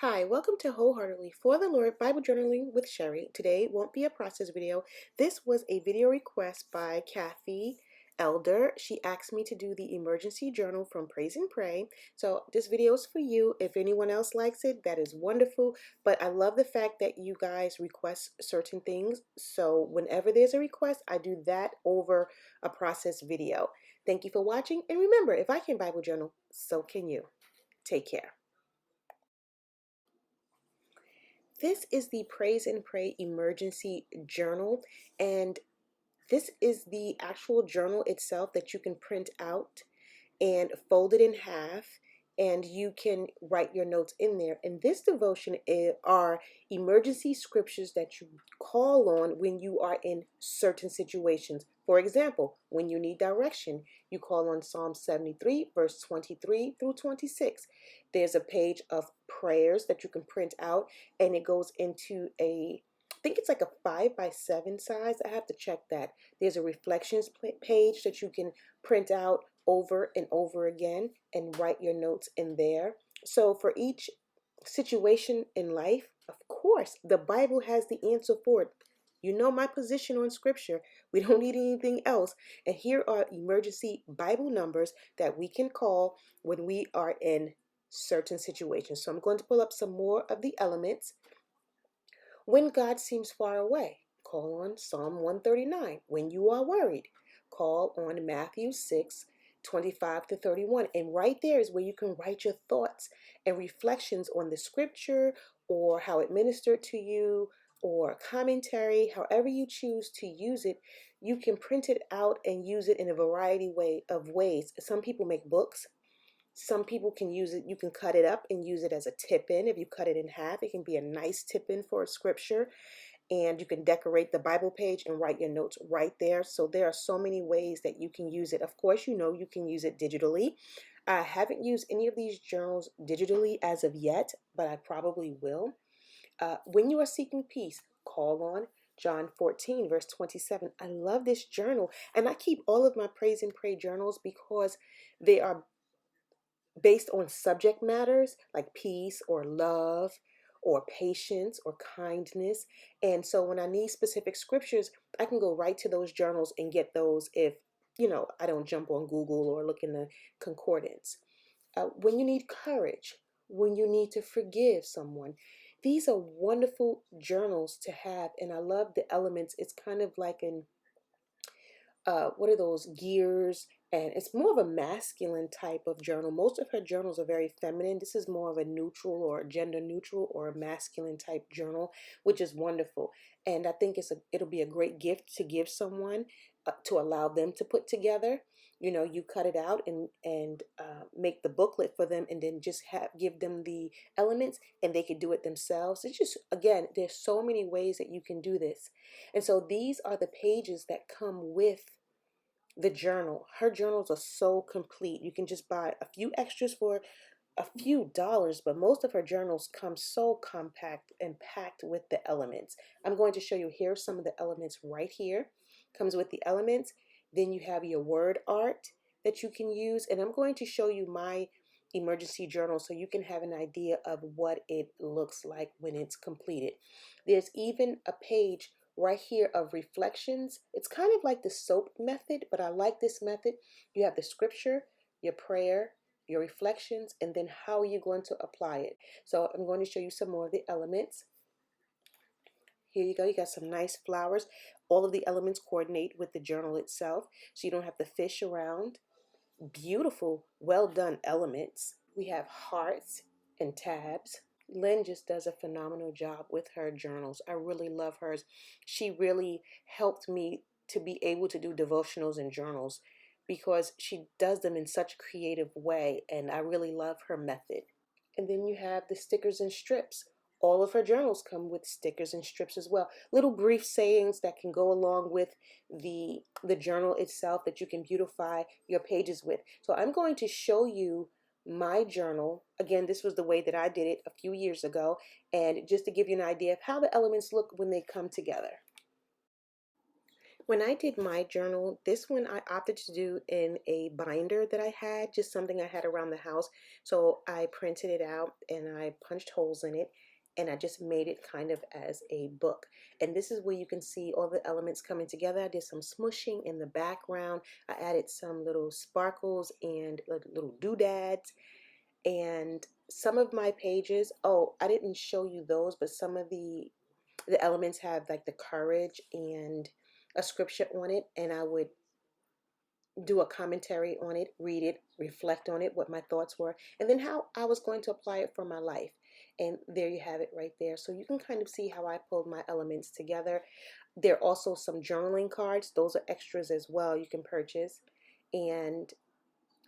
Hi, welcome to Wholeheartedly for the Lord Bible Journaling with Sherry. Today won't be a process video. This was a video request by Kathy Elder. She asked me to do the emergency journal from Praise and Pray. So this video is for you. If anyone else likes it, that is wonderful. But I love the fact that you guys request certain things. So whenever there's a request, I do that over a process video. Thank you for watching. And remember, if I can Bible journal, so can you. Take care. This is the Praise and Pray Emergency Journal, and this is the actual journal itself that you can print out and fold it in half, and you can write your notes in there. And this devotion are emergency scriptures that you call on when you are in certain situations. For example, when you need direction, you call on Psalm 73 verse 23 through 26. There's a page of prayers that you can print out, and it goes into I think it's like a 5 by 7 size. I have to check that. There's a reflections page that you can print out over and over again and write your notes in there. So for each situation in life, of course, the Bible has the answer for it. You know my position on scripture. We don't need anything else. And here are emergency Bible numbers that we can call when we are in certain situations. So I'm going to pull up some more of the elements. When God seems far away, call on Psalm 139. When you are worried, call on Matthew 6:25 to 31. And right there is where you can write your thoughts and reflections on the scripture or how it ministered to you or commentary, however you choose to use it. You can print it out and use it in a variety of ways. Some people make books. Some people can use it, you can cut it up and use it as a tip-in. If you cut it in half, it can be a nice tip-in for a scripture. And you can decorate the Bible page and write your notes right there. So there are so many ways that you can use it. Of course, you know you can use it digitally. I haven't used any of these journals digitally as of yet, but I probably will. When you are seeking peace, call on John 14, verse 27. I love this journal, and I keep all of my Praise and Pray journals because they are based on subject matters like peace or love or patience or kindness. And so when I need specific scriptures, I can go right to those journals and get those if, I don't jump on Google or look in the concordance. When you need courage, when you need to forgive someone, these are wonderful journals to have. And I love the elements. It's kind of like an what are those gears, and it's more of a masculine type of journal. Most of her journals are very feminine. This is more of a neutral or gender neutral or a masculine type journal, which is wonderful. And I think it'll be a great gift to give someone, to allow them to put together. You cut it out and make the booklet for them, and then just give them the elements, and they could do it themselves. It's just, again, there's so many ways that you can do this. And so these are the pages that come with the journal. Her journals are so complete. You can just buy a few extras for a few dollars, but most of her journals come so compact and packed with the elements. I'm going to show you here some of the elements right here. Comes with the elements. Then you have your word art that you can use, and I'm going to show you my emergency journal so you can have an idea of what it looks like when it's completed. There's even a page right here of reflections. It's kind of like the SOAP method, but I like this method. You have the scripture, your prayer, your reflections, and then how you're going to apply it. So I'm going to show you some more of the elements. Here you go. You got some nice flowers. All of the elements coordinate with the journal itself, so you don't have to fish around. Beautiful, well done elements. We have hearts and tabs. Lynn just does a phenomenal job with her journals. I really love hers. She really helped me to be able to do devotionals and journals because she does them in such a creative way, and I really love her method. And then you have the stickers and strips. All of her journals come with stickers and strips as well. Little brief sayings that can go along with the journal itself that you can beautify your pages with. So I'm going to show you my journal. Again, this was the way that I did it a few years ago, and just to give you an idea of how the elements look when they come together. When I did my journal, this one I opted to do in a binder that I had, just something I had around the house. So I printed it out and I punched holes in it and I just made it kind of as a book. And this is where you can see all the elements coming together. I did some smushing in the background. I added some little sparkles and little doodads. And some of my pages, oh, I didn't show you those, but some of the elements have like the courage and a scripture on it, and I would do a commentary on it, read it, reflect on it, what my thoughts were, and then how I was going to apply it for my life. And there you have it right there. So you can kind of see how I pulled my elements together. There are also some journaling cards. Those are extras as well you can purchase. And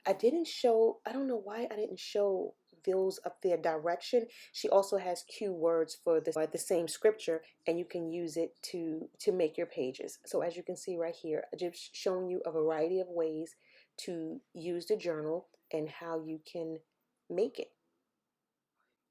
I didn't show, I don't know why I didn't show those up there direction. She also has cue words for the same scripture, and you can use it to make your pages. So as you can see right here, I just showing you a variety of ways to use the journal and how you can make it.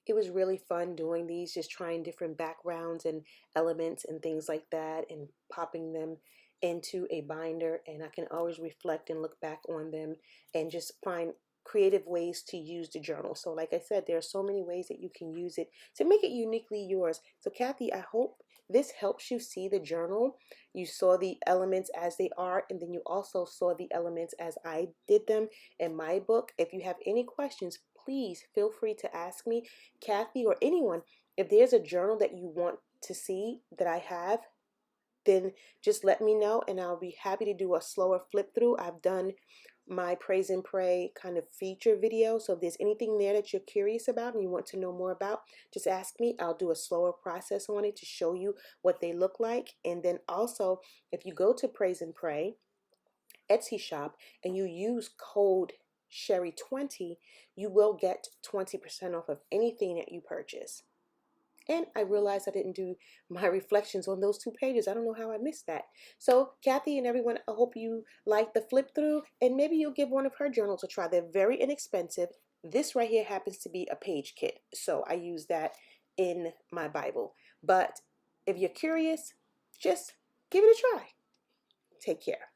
It was really fun doing these, just trying different backgrounds and elements and things like that and popping them into a binder. And I can always reflect and look back on them and just find creative ways to use the journal. So like I said, there are so many ways that you can use it to make it uniquely yours. So Kathy, I hope this helps you see the journal. You saw the elements as they are, and then you also saw the elements as I did them in my book. If you have any questions, please feel free to ask me. Kathy, or anyone, if there's a journal that you want to see that I have, then just let me know and I'll be happy to do a slower flip through. I've done my praise and pray kind of feature video. So if there's anything there that you're curious about and you want to know more about, just ask me. I'll do a slower process on it to show you what they look like. And then also, if you go to Praise and Pray Etsy shop and you use code Sherry20, you will get 20% off of anything that you purchase. And I realized I didn't do my reflections on those two pages. I don't know how I missed that. So Kathy and everyone, I hope you like the flip through, and maybe you'll give one of her journals a try. They're very inexpensive. This right here happens to be a page kit, so I use that in my Bible. But if you're curious, just give it a try. Take care.